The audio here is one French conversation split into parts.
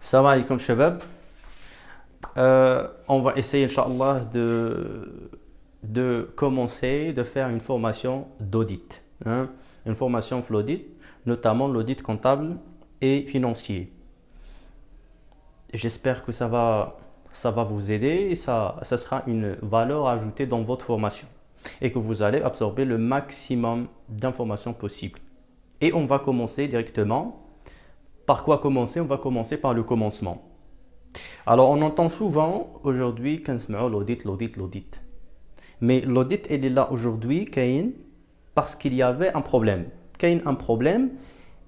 Salam alaikum shabab. On va essayer, Inch'Allah, de commencer, de faire une formation d'audit, hein. Une formation d'audit, notamment l'audit comptable et financier. J'espère que ça va vous aider et ça sera une valeur ajoutée dans votre formation et que vous allez absorber le maximum d'informations possibles. Et on va commencer directement. Par quoi commencer? On va commencer par le commencement. Alors, on entend souvent aujourd'hui qu'on se met l'audit. Mais l'audit, il est là aujourd'hui, Caïn, parce qu'il y avait un problème. Caïn, un problème,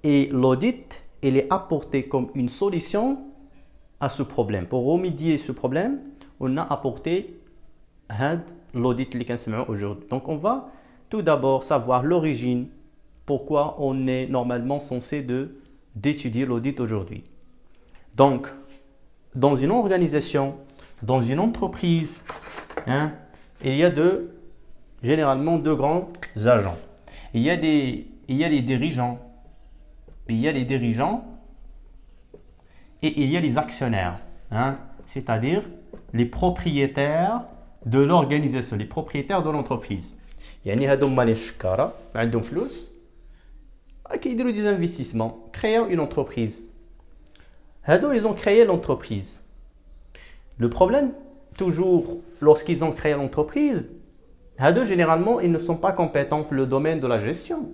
et l'audit, il est apporté comme une solution à ce problème. Pour remédier ce problème, on a apporté l'audit qui se met aujourd'hui. Donc, on va tout d'abord savoir l'origine, pourquoi on est normalement censé d'étudier l'audit aujourd'hui. Donc, dans une organisation, dans une entreprise, hein, il y a généralement deux grands agents. Il y a les dirigeants, et il y a les actionnaires, hein, c'est-à-dire les propriétaires de l'organisation, les propriétaires de l'entreprise. يعني هادو هما الشكارة عندهم فلوس كيديروا des investissements, créer une entreprise. Ils ont créé l'entreprise. Le problème, toujours, lorsqu'ils ont créé l'entreprise, généralement, ils ne sont pas compétents dans le domaine de la gestion.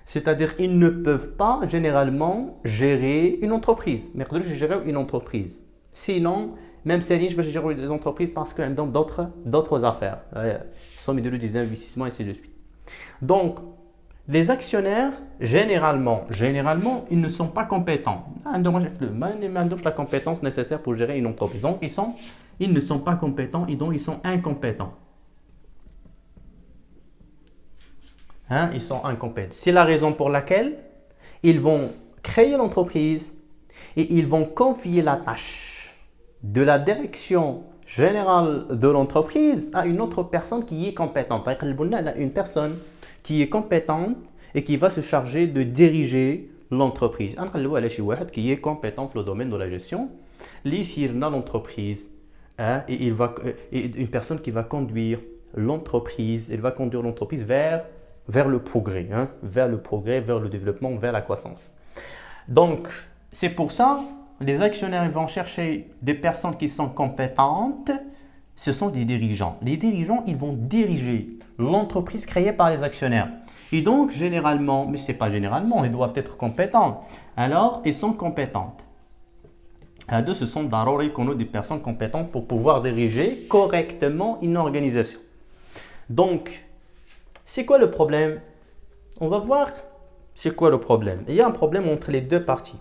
C'est-à-dire, ils ne peuvent pas, généralement, gérer une entreprise. Mais ils gérer une entreprise. Sinon, même si je peux gérer des entreprises parce qu'ils ont d'autres affaires. Ils sont mis des investissements et ainsi de suite. Donc, les actionnaires, généralement, ils ne sont pas compétents. Ils n'ont la compétence nécessaire pour gérer une entreprise. Donc, ils ne sont pas compétents et donc ils sont incompétents. Hein, ils sont incompétents. C'est la raison pour laquelle ils vont créer l'entreprise et ils vont confier la tâche de la direction générale de l'entreprise à une autre personne qui est compétente. Une personne qui est compétente et qui va se charger de diriger l'entreprise. Qui est compétent dans le domaine de la gestion, l'entreprise, hein, et une personne qui va conduire l'entreprise, elle va conduire l'entreprise vers le progrès, hein, vers le développement, vers la croissance. Donc, c'est pour ça, les actionnaires ils vont chercher des personnes qui sont compétentes. Ce sont des dirigeants. Les dirigeants, ils vont diriger l'entreprise créée par les actionnaires. Et donc, généralement, mais ce n'est pas généralement, ils doivent être compétents. Alors, ils sont compétents. Ce sont des personnes compétentes pour pouvoir diriger correctement une organisation. Donc, c'est quoi le problème? On va voir c'est quoi le problème. Il y a un problème entre les deux parties.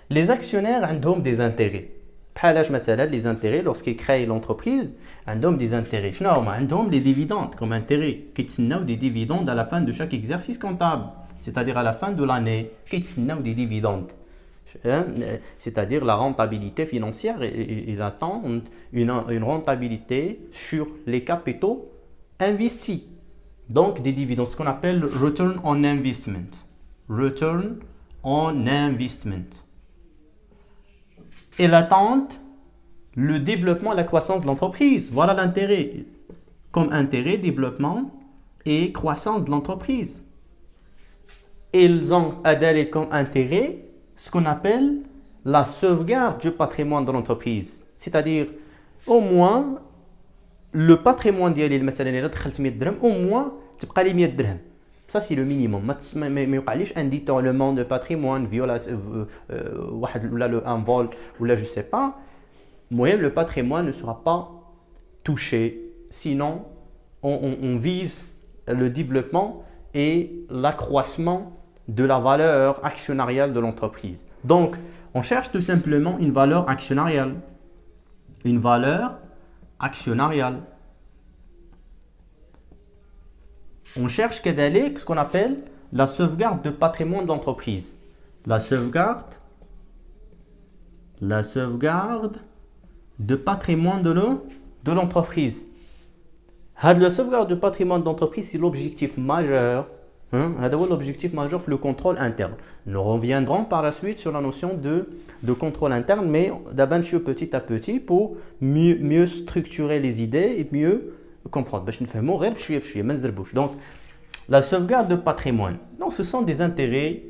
Les actionnaires ont des intérêts. Les intérêts, lorsqu'ils créent l'entreprise, ils ont des intérêts. Ils ont des dividendes comme intérêt. Ils ont des dividendes à la fin de chaque exercice comptable. C'est-à-dire à la fin de l'année, ils ont des dividendes. C'est-à-dire la rentabilité financière. Ils attendent une rentabilité sur les capitaux investis. Donc des dividendes, ce qu'on appelle return on investment. Return on investment. Et l'attente, le développement et la croissance de l'entreprise. Voilà l'intérêt. Comme intérêt, développement et croissance de l'entreprise. Ils ont adhéré comme intérêt ce qu'on appelle la sauvegarde du patrimoine de l'entreprise. C'est-à-dire, au moins, le patrimoine ديالي مثلا الا دخلت 100 درهم au moins تبقى لي 100 درهم. Ça c'est le minimum. ما يوقعليش un détournement de patrimoine, un vol ou là je sais pas. Moi, le patrimoine ne sera pas touché. Sinon, on vise le développement et l'accroissement de la valeur actionnariale de l'entreprise. Donc, on cherche tout simplement une valeur actionnariale. Une valeur actionnariale. On cherche ce qu'on appelle la sauvegarde de patrimoine de l'entreprise. La sauvegarde de patrimoine de l'entreprise. La sauvegarde de patrimoine de l'entreprise, c'est l'objectif majeur C'est l'objectif majeur, le contrôle interne. Nous reviendrons par la suite sur la notion de contrôle interne, mais d'abord petit à petit pour mieux structurer les idées et mieux comprendre. Donc, la sauvegarde de patrimoine. Donc, ce sont des intérêts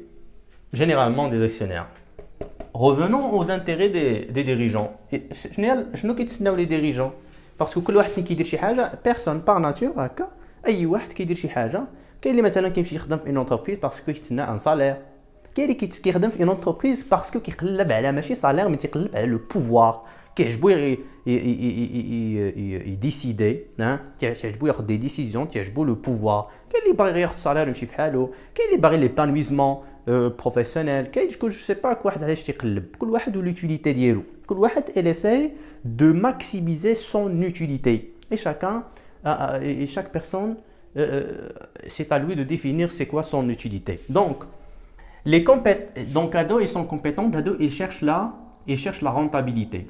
généralement des actionnaires. Revenons aux intérêts des dirigeants. Je ne les dirigeants. Parce que personne par nature, أي واحد كيدير شي حاجه كاين اللي مثلا كيمشي يخدم في اون انتربريز باسكو كيتسنى ان سالير كاين اللي كيخدم في اون انتربريز باسكو كيقلب على ماشي سالير مي تيقلب على لو بوفوار كيعجبو يديسيدي كيعجبو ياخذ دي ديسيزيون كيعجبو لو بوفوار كاين اللي باغي ياخذ سالير ويمشي فحالو كاين اللي باغي ليبانويزمون بروفيسيونيل كاين جو سي با كل واحد علاش تيقلب كل واحد وليوتيليتي ديالو كل واحد essaie de maximiser son utilité et chaque personne, c'est à lui de définir c'est quoi son utilité. Donc, Ado, ils sont compétents. Ado, ils cherchent la rentabilité.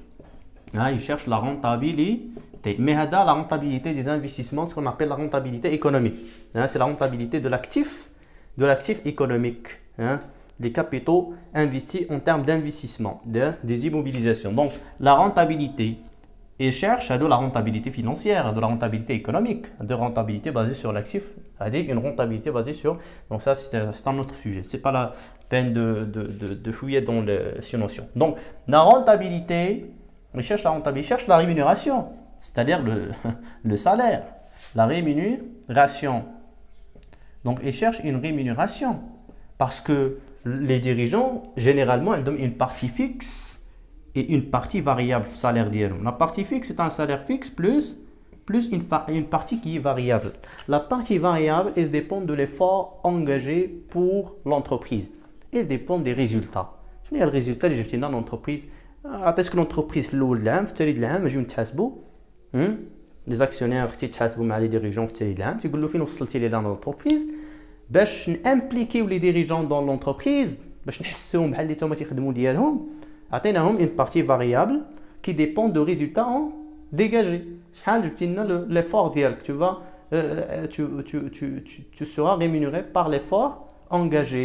Ils cherchent la rentabilité. Mais la rentabilité des investissements, ce qu'on appelle la rentabilité économique. C'est la rentabilité de l'actif économique. Des capitaux investis en termes d'investissement, des immobilisations. Donc, la rentabilité. Et cherche à de la rentabilité financière, de la rentabilité économique, de rentabilité basée sur l'actif, c'est-à-dire une rentabilité basée sur... Donc ça, c'est un autre sujet. Ce n'est pas la peine de fouiller dans ces notions. Donc, la rentabilité, il cherche la rentabilité, il cherche la rémunération, c'est-à-dire le salaire, la rémunération. Donc, il cherche une rémunération parce que les dirigeants, généralement, ils donnent une partie fixe et une partie variable salaire dialogue. La partie fixe, c'est un salaire fixe plus une partie qui est variable. La partie variable, elle dépend de l'effort engagé pour l'entreprise. Elle dépend des résultats. Je le résultat اللي جبتي لنا l'entreprise. عطيتك l'entreprise في الأول العام في الثاني العام نجيو نتحاسبوا. Les actionnaires تيتحاسبوا مع les dirigeants في الثاني العام تيقول له فين وصلتي لي l'entreprise باش نامبليكيو les dirigeants dans l'entreprise باش نحسوهم بحال اللي هما تيخدموا ديالهم. Une partie variable qui dépend de résultats dégagés. L'effort tu seras rémunéré par l'effort engagé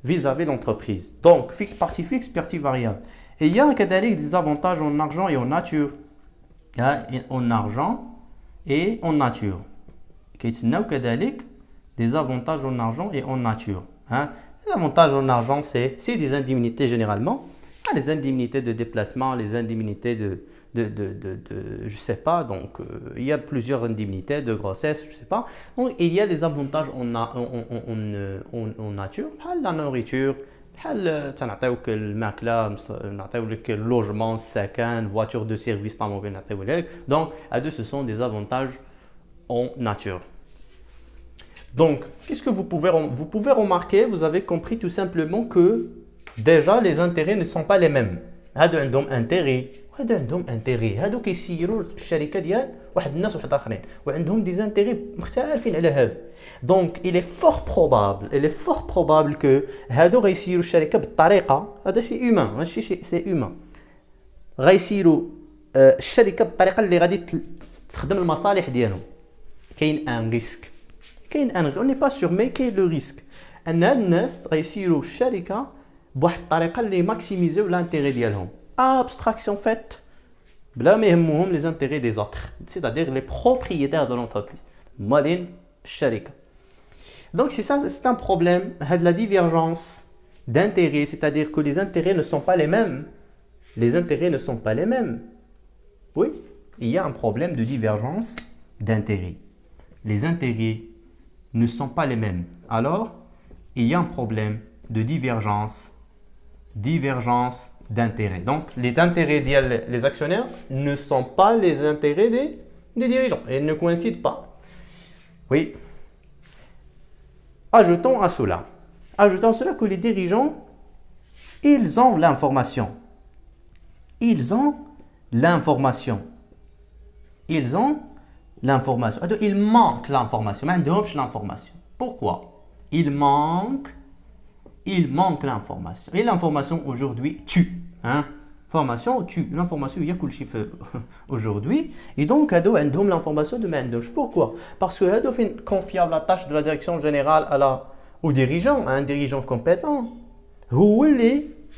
vis-à-vis de l'entreprise. Donc, partie fixe, partie variable. Et il y a des avantages en argent et en nature. En argent et en nature. Des avantages en argent et en nature. Les avantages en argent, c'est des indemnités généralement. Les indemnités de déplacement, les indemnités je sais pas, donc il y a plusieurs indemnités de grossesse, je sais pas. Donc il y a des avantages en nature, la nourriture, تنعطيوك الماكلة نعطيوك اللوجمون السكن voiture de service طوموبيل نعطيوها. Donc à deux ce sont des avantages en nature. Donc qu'est-ce que vous pouvez remarquer, vous avez compris tout simplement que déjà les intérêts ne sont pas les mêmes. هادو عندهم intérêt وهادو عندهم intérêt. هادو كيسيروا الشركه ديال واحد الناس واحد اخرين وعندهم des intérêts مختلفين على هادو. Donc il est fort probable que هادو غيسيروا الشركه بالطريقه هذا سي humain ماشي شيء سي humain غيسيروا الشركه بالطريقه اللي غادي تخدم المصالح ديالهم. كاين ان ريسك on n'est pas sûr mais كاين لو ريسك ان هاد الناس غيسيروا الشركه بواحد الطريقه اللي ماكسيميزيو لانتيغي ديالهم. Abstraction faite بلا ما يهمهم les intérêts des autres, c'est-à-dire les propriétaires de l'entreprise مالين الشركه. Donc c'est ça, c'est un problème, la divergence d'intérêts, c'est-à-dire que les intérêts ne sont pas les mêmes. Les intérêts ne sont pas les mêmes. Oui, il y a un problème de divergence d'intérêts. Les intérêts ne sont pas les mêmes. Alors, il y a un problème de divergence d'intérêts. Donc, les intérêts des actionnaires ne sont pas les intérêts des dirigeants. Ils ne coïncident pas. Oui. Ajoutons à cela que les dirigeants, ils ont l'information. Ils manquent l'information. Pourquoi? Il manque l'information. Et l'information aujourd'hui tue. Formation, l'information, il y a que le chiffre aujourd'hui. Et donc, Hado a l'information de Mendosh. Pourquoi? Parce que Hado fait confiable la tâche de la direction générale au dirigeant, à un dirigeant compétent.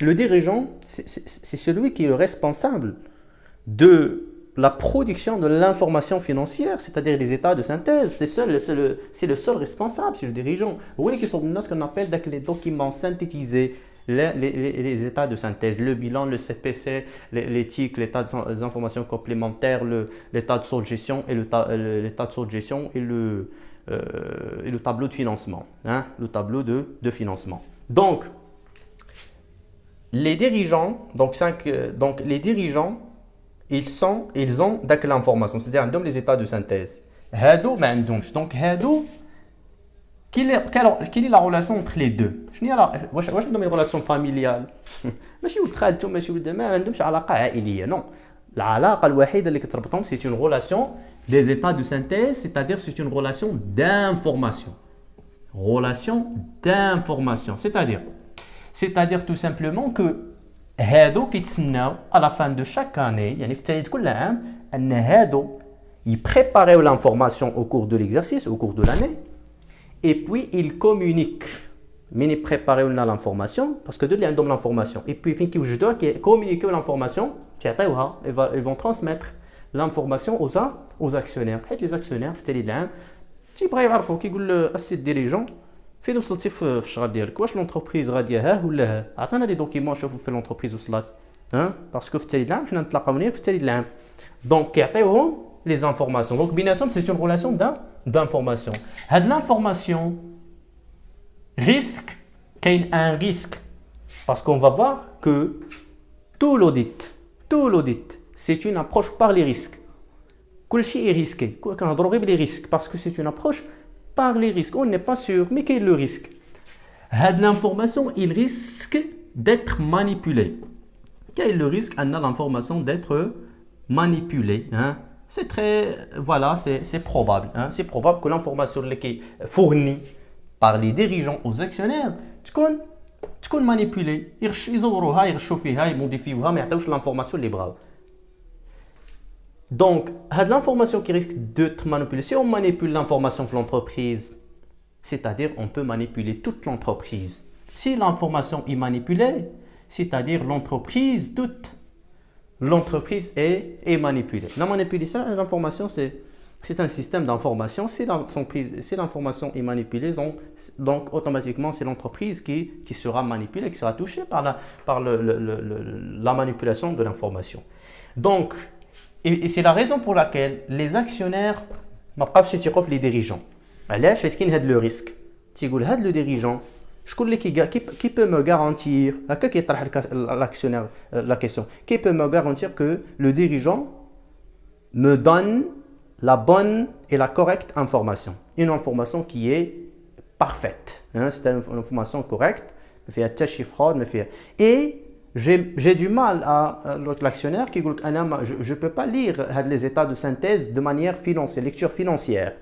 Le dirigeant, c'est celui qui est le responsable de la production de l'information financière, c'est-à-dire les états de synthèse. C'est le seul responsable, c'est le dirigeant. Vous voyez qu'ils sont ce qu'on appelle les documents synthétisés, les états de synthèse, le bilan, le CPC, l'éthique, l'état des informations complémentaires, l'état de sous-gestion et l'état de sous-gestion et le tableau de financement. Hein, le tableau de financement. Donc, les dirigeants, les dirigeants, ils ont l'information, c'est-à-dire ils ont les états de synthèse. Donc, quelle est la relation entre les deux? Je une relation familiale. ماشي ولد خالته ماشي ولد ما عندهمش علاقه عائليه non. العلاقه الوحيده اللي كتربطهم c'est une relation des états de synthèse, c'est-à-dire c'est une relation d'information. C'est-à-dire tout simplement que هادو كيتسناو à la fin de chaque année يعني في بداية كل عام ان هادو يبريباريو l'information au cours de l'exercice, au cours de l'année, et puis ils communiquent. Mais ils préparent l'information parce que ils ont l'information. Et puis ils doivent communiquer l'information, ils vont transmettre l'information aux actionnaires. Et les actionnaires, c'était les gens qui يعرفوا كيقول السي ديريجون فين وصلتي في الشغل ديالك، واش لونتربريز غاديه ها ولا ها، عطينا دي دوكيمون نشوفوا في لونتربريز وصلت باسكو في التالي العام حنا نتلاقاو في التالي العام. دونك كيعطيوهم les informations. Donc بيناتهم c'est une relation d'information. هاد l'information risque, qu'il y a un risque, parce qu'on va voir que tout l'audit, c'est une approche par les risques. Tout est risqué, les risques, parce que c'est une approche par les risques. On n'est pas sûr, mais quel est le risque? L'information, il risque d'être manipulée. Quel est le risque? L'information d'être manipulée. C'est c'est probable. C'est probable que l'information qui est fournie par les dirigeants aux actionnaires تكون manipulée. يزوروها يغشوا فيها يموديفيوها ما يعطيوش l'information اللي بغاو. Donc l'information qui risque d'être manipulée, si on manipule l'information de l'entreprise, c'est-à-dire on peut manipuler toute l'entreprise. Si l'information est manipulée, c'est-à-dire toute l'entreprise est manipulée. La manipulation, l'information, c'est un système d'information. Si l'information est manipulée, donc automatiquement, c'est l'entreprise qui sera manipulée, qui sera touchée par la manipulation de l'information. Donc, et c'est la raison pour laquelle les actionnaires ما بقاوش يثيقوا في les dirigeants. علاش؟ حيت كاين هذا لو ريسك. تيقول هذا لو ديريجون شكون اللي qui peut me garantir هكا كيطرح l'actionnaire la question qui peut me garantir que le dirigeant me donne la bonne et la correcte information, une information qui est parfaite, c'est une information correcte, et j'ai du mal à l'actionnaire qui dit je ne peux pas lire les états de synthèse de manière financière, lecture financière,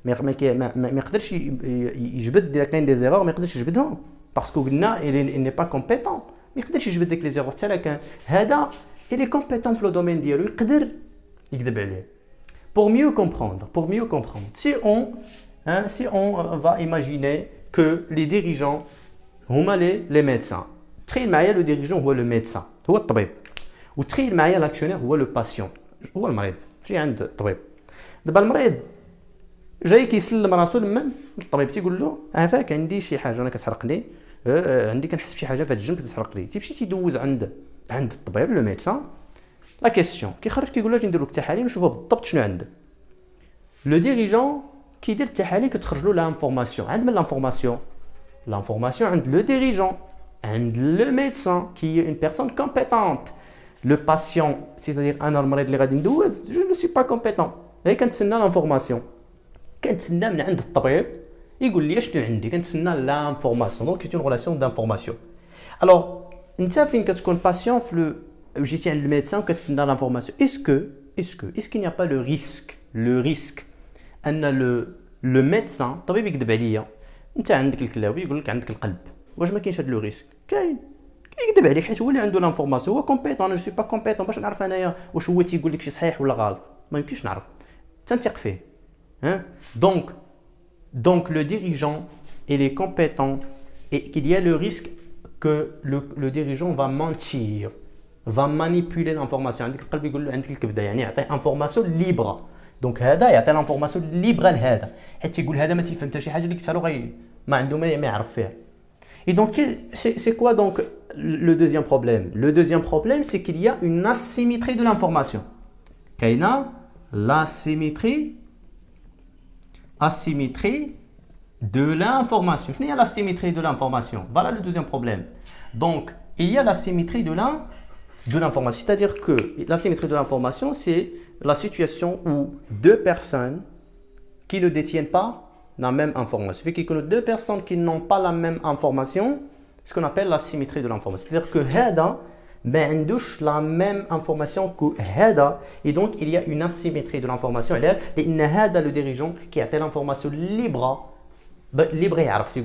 mais يقدرش يجبد اذا كاين des erreurs ما يقدرش يجبدهم parce que il n'est pas compétent, ما يقدرش يجبد ديك les erreurs حتى لا كان هذا il est compétent في le domaine ديالو يقدر يكذب عليه. Pour mieux comprendre, si on va imaginer que les dirigeants هما les médecins. تخيل معايا le dirigeant هو le médecin, هو الطبيب. وتخيل معايا l'actionnaire هو le patient, هو المريض. جاي عند الطبيب. دابا المريض جاي كيسلم راسو للطبيب تيقول له عافاك عندي شي حاجه انا كتحرقني، عندي كنحس بشي حاجه في هاد الجنب كتحرق لي. تيمشي تيدوز عند الطبيب لو ميدسان لا كيسيون، كيخرج كيقول له اجي ندير لك التحاليل ونشوفوا بالضبط شنو عندك. لو ديريجون كيدير التحاليل كتخرج له لانفورماسيون. عند من لانفورماسيون عند لو ديريجون، عند لو ميدسان كي اون بيرسون كومبيتونت. لو باسيون سيتادير انا المريض اللي غادي ندوز جو نو سوي با كومبيتون، غير كنتسنى لانفورماسيون، كنتسنى من عند الطبيب يقول لي شنو عندي، كنتسنى لانفورماسيون. دونك سي اون ريلاسيون دانفورماسيون. الوغ انت فين كتكون باسيون في لو جيتي عند الميدسان وكتسنى لانفورماسيون، est-ce qu'il n'y a pas le risque ان لو ميدسان الطبيب يكذب عليا، انت عندك الكلاوي يقول لك عندك القلب، واش ما كاينش هذا لو ريسك؟ كاين كيكذب عليك حيت هو اللي عنده لانفورماسيون، هو كومبيتون. انا جو سوي با كومبيتون باش نعرف انايا واش هو تيقول لك شي صحيح ولا غلط، ما يمكنش نعرف، تنثق فيه. Hein? Donc le dirigeant, il est compétent et qu'il y a le risque que le dirigeant va mentir, va manipuler l'information. عندك القلب يقول له عندك الكبده، يعني يعطيه انفورماسيون ليبره. دونك هذا يعطي الانفورماسيون ليبره لهذا، حيت تيقول هذا ما تيفهم حتى شي حاجه اللي قلتها له ما عنده ما يعرف فيها. Et donc c'est quoi donc le deuxième problème? Le deuxième problème, c'est qu'il y a une asymétrie de l'information. كاينه l'asymétrie de l'information. Qu'est-ce qu'il y a l'asymétrie de l'information? Voilà le deuxième problème. Donc, il y a l'asymétrie de l'information. C'est-à-dire que l'asymétrie de l'information, c'est la situation où deux personnes qui ne détiennent pas la même information. Il fait que deux personnes qui n'ont pas la même information, c'est ce qu'on appelle l'asymétrie de l'information. C'est-à-dire que Hada n'indouche la même information que Hada, et donc il y a une asymétrie de l'information. Et Hada, le dirigeant, qui a telle information libre, libre يعرف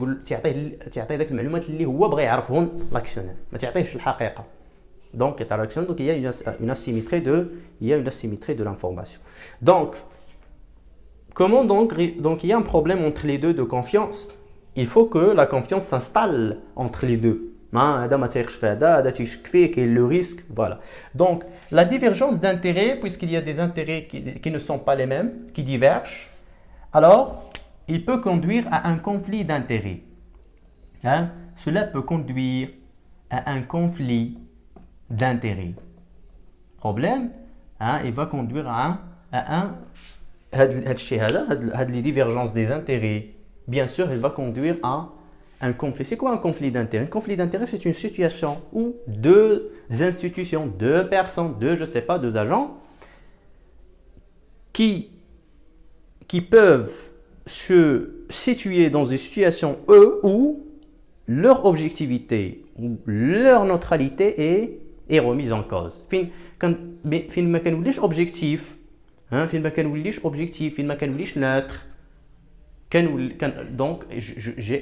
تعطيه ذاك المعلومات اللي هو بغى يعرفهم لاكسيونير، ما تعطيهش الحقيقه. Donc il y a une asymétrie de l'information. Donc comment donc il y a un problème entre les deux de confiance. Il faut que la confiance s'installe entre les deux. هذا ما تيقش في هذا تيشك فيه، كاين le risque. Voilà. Donc la divergence d'intérêts, puisqu'il y a des intérêts qui ne sont pas les mêmes, qui divergent, alors il peut conduire à un conflit d'intérêts. Hein? Cela peut conduire à un conflit d'intérêts. Problème, hein? Il va conduire à un les divergences des intérêts. Bien sûr, il va conduire à un conflit. C'est quoi un conflit d'intérêt? Un conflit d'intérêt, c'est une situation où deux institutions, deux personnes, deux agents qui peuvent se situer dans une situation où leur objectivité ou leur neutralité est remise en cause. Fin ما كنوليش objectif, hein, fin ما كنوليش objectif, fin ما كنوليش neutre. Donc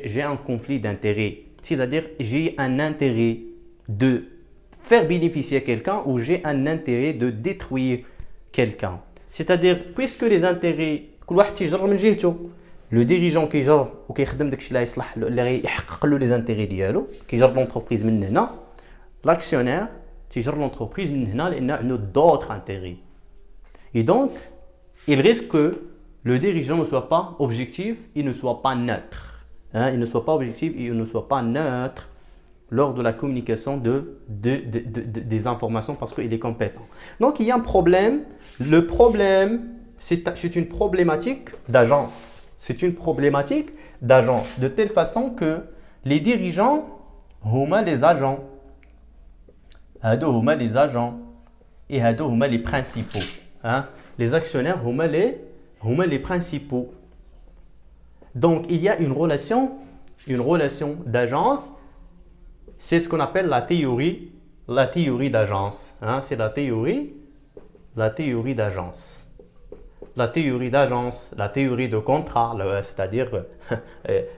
j'ai un conflit d'intérêt, c'est-à-dire j'ai un intérêt de faire bénéficier quelqu'un ou j'ai un intérêt de détruire quelqu'un. C'est-à-dire puisque les intérêts كل واحد تيجر من جهته، لو ديريجون كيجر وكيخدم داكشي اللي يصلح اللي يحقق له لي زانتيري ديالو، كيجر لونتربريز من هنا، لاكسيونير تيجر لونتربريز من هنا لان عنده d'autres intérêts. Et donc il risque que le dirigeant ne soit pas objectif, il ne soit pas neutre. Hein, il ne soit pas objectif et il ne soit pas neutre lors de la communication des informations parce qu'il est compétent. Donc il y a un problème. Le problème, c'est une problématique d'agence. C'est une problématique d'agence de telle façon que les dirigeants huma les agents. Hado huma les agents et hado huma les principaux. Hein? Les actionnaires huma les principaux. Donc il y a une relation d'agence. C'est ce qu'on appelle la théorie d'agence. Hein? C'est la théorie d'agence. La théorie d'agence, la théorie de contrat, c'est-à-dire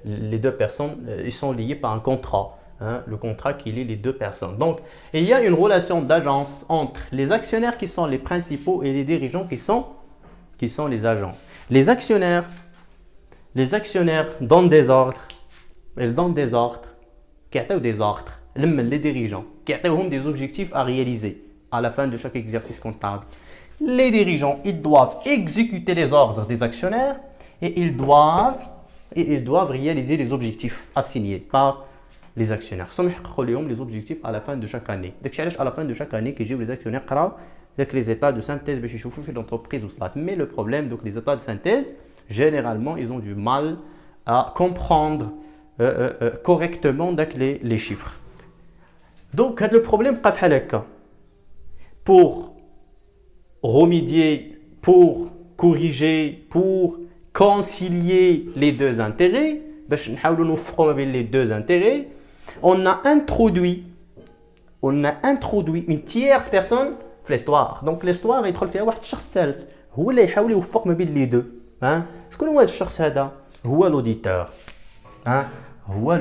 les deux personnes, ils sont liés par un contrat. Hein? Le contrat qui lie les deux personnes. Donc il y a une relation d'agence entre les actionnaires qui sont les principaux et les dirigeants qui sont les agents. Les actionnaires donnent des ordres. Ils donnent des ordres. Qui ont des ordres. Les dirigeants. Qui ont des objectifs à réaliser à la fin de chaque exercice comptable. Les dirigeants, ils doivent exécuter les ordres des actionnaires et ils doivent réaliser les objectifs assignés par les actionnaires. Sont les objectifs à la fin de chaque année. À la fin de chaque année, les actionnaires avec les états de synthèse de l'entreprise. Mais le problème, donc les états de synthèse, généralement, ils ont du mal à comprendre correctement les chiffres. Donc, le problème, pour remédier, pour corriger, pour concilier les deux intérêts, les deux intérêts, on a introduit une tierce personne في l'histoire. Donc l'histoire يدخل فيها واحد الشخص ثالث هو اللي يحاول يوفق ما بين لي دو. ها شكون هو هذا الشخص هذا؟ هو l'auditeur. ها هو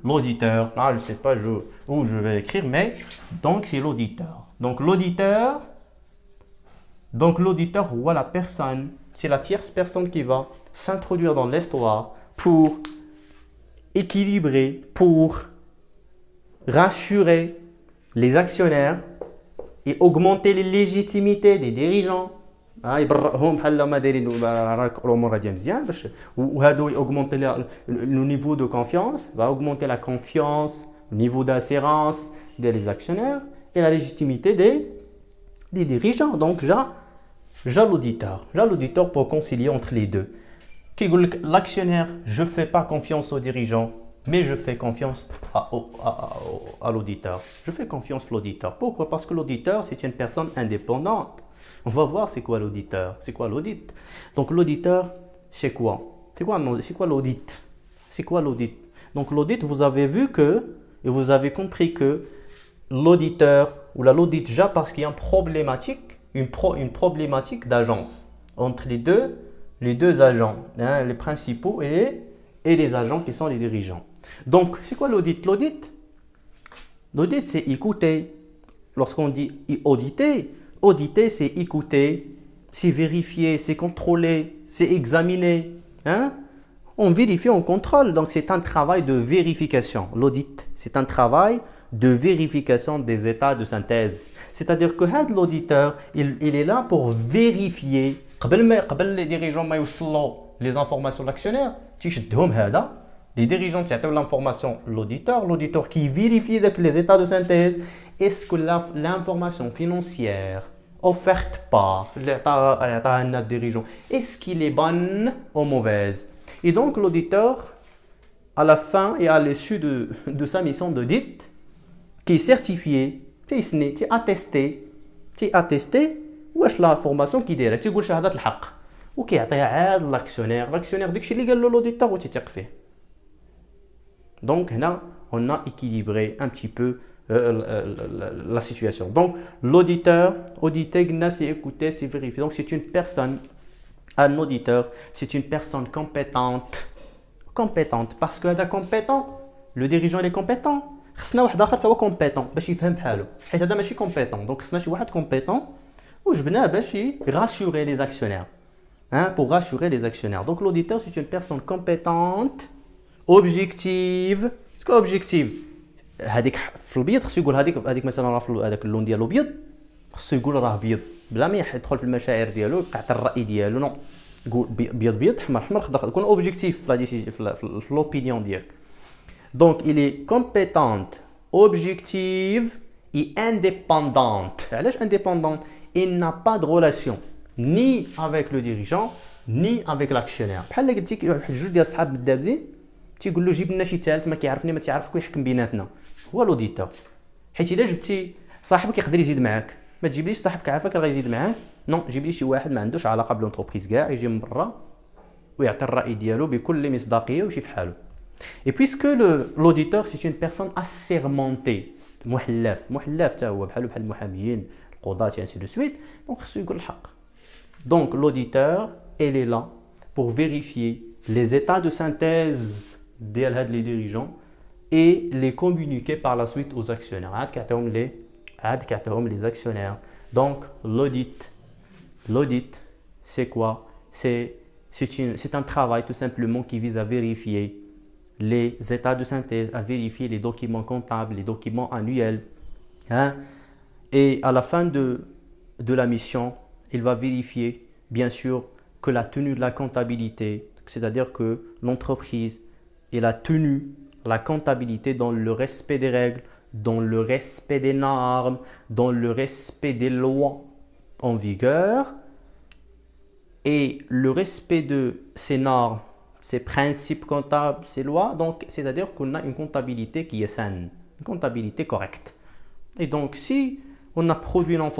l'auditeur. Là je sais pas, ou je vais écrire, mais donc c'est l'auditeur. Donc l'auditeur, ou la personne, c'est la tierce personne qui va s'introduire dans l'histoire pour équilibrer, pour rassurer les actionnaires et augmenter les légitimités des dirigeants. يبرئهم بحال ما دايرين راك الامور غاديه مزيان باش وهادو augmenter le niveau de confiance, va augmenter la confiance, le niveau d'assurance des actionnaires et la légitimité des dirigeants. Donc j'ai l'auditeur pour concilier entre les deux. L'actionnaire, je ne fais pas confiance aux dirigeants, mais je fais confiance à l'auditeur. Je fais confiance à l'auditeur. Pourquoi? Parce que l'auditeur, c'est une personne indépendante. On va voir c'est quoi l'auditeur, c'est quoi l'audit. Donc l'auditeur, c'est quoi? C'est quoi l'audit? C'est quoi l'audit? Donc l'audit, vous avez vu que, et vous avez compris que l'auditeur, ou l'audit déjà parce qu'il y a une problématique d'agence entre les deux agents, hein, les principaux et les agents qui sont les dirigeants. Donc, c'est quoi l'audit? L'audit, c'est écouter. Lorsqu'on dit auditer, c'est écouter, c'est vérifier, c'est contrôler, c'est examiner. Hein? On vérifie, on contrôle. Donc, c'est un travail de vérification. L'audit, c'est un travail de vérification des états de synthèse. C'est-à-dire que l'auditeur, il est là pour vérifier. قبل les dirigeants ما يوصلوا les informations de l'actionnaire, تيشدهم هذا. Les dirigeants تيعطيو l'information l'auditeur qui vérifie les états de synthèse. Est-ce que l'information financière offerte par le dirigeant, est-ce qu'il est bonne ou mauvaise? Et donc l'auditeur, à la fin et à l'issue de sa mission d'audit, qui est certifié, qui est attesté, واش لا فورماسيون كيديرها تيقول شهاده الحق وكيعطيها عاد لاكسيونير داكشي اللي قال له لوديتور وتيثق فيه. Donc هنا on a équilibré un petit peu la situation. Donc l'auditeur, auditer, c'est écouter, c'est vérifier. Donc c'est une personne, un auditeur, c'est une personne compétente parce que هذا compétent, le dirigeant il est compétent. خصنا واحد اخر تا هو compétent باش يفهم بحالو حيت هذا ماشي compétent. Donc خصنا شي واحد compétent وجبناه باش rassurer les actionnaires, hein, pour rassurer les actionnaires. Donc l'auditeur, c'est une personne compétente, objective. C'est quoi objective? هذيك في البيض خصو يقول هذيك مثلا راه في هذاك اللون ديالو ابيض، خصو يقول راه بيض بلا ما يدخل في المشاعر ديالو يقطع الراي ديالو. نو يقول بيض حمر خضر، يكون اوبجيكتيف في لوبينيون ديالك. Donc il est compétente, objective et indépendante. علاش indépendante? Il n'a pas de relation ni avec le dirigeant ni avec l'actionnaire. بحال قلتي واحد جوج ديال الصحاب مدابزين تيقول له جيب لنا شي ثالث ما كيعرفني ما تيعرفك ويحكم بيناتنا، هو لوديتور. حيت الا جبتي صاحبك يقدر يزيد معاك، ما تجيبليش صاحبك عافاك راه يزيد معاك، نو جيب لي شي واحد ما عندوش علاقه بالونتربريز كاع، يجي من برا ويعطي الراي ديالو بكل مصداقيه ويمشي في حاله. Et puisque l'auditeur c'est une personne assermentée, محلف حتى هو بحال المحاميين القضاة et ainsi de suite, donc خصو يقول الحق. Donc l'auditeur, elle est là pour vérifier les états de synthèse ديال هاد les dirigeants et les communiquer par la suite aux actionnaires. عاد كيعطيهم les actionnaires. Donc l'audit c'est quoi? C'est un travail tout simplement qui vise à vérifier les états de synthèse, à vérifier les documents comptables, les documents annuels, hein? Et à la fin de la mission, il va vérifier bien sûr que la tenue de la comptabilité, c'est-à-dire que l'entreprise elle a tenu la comptabilité dans le respect des règles, dans le respect des normes, dans le respect des lois en vigueur, et le respect de ces normes, ces principes comptables, ces lois. Donc c'est-à-dire qu'on a une comptabilité qui est saine, une comptabilité correcte. Et donc si on a produit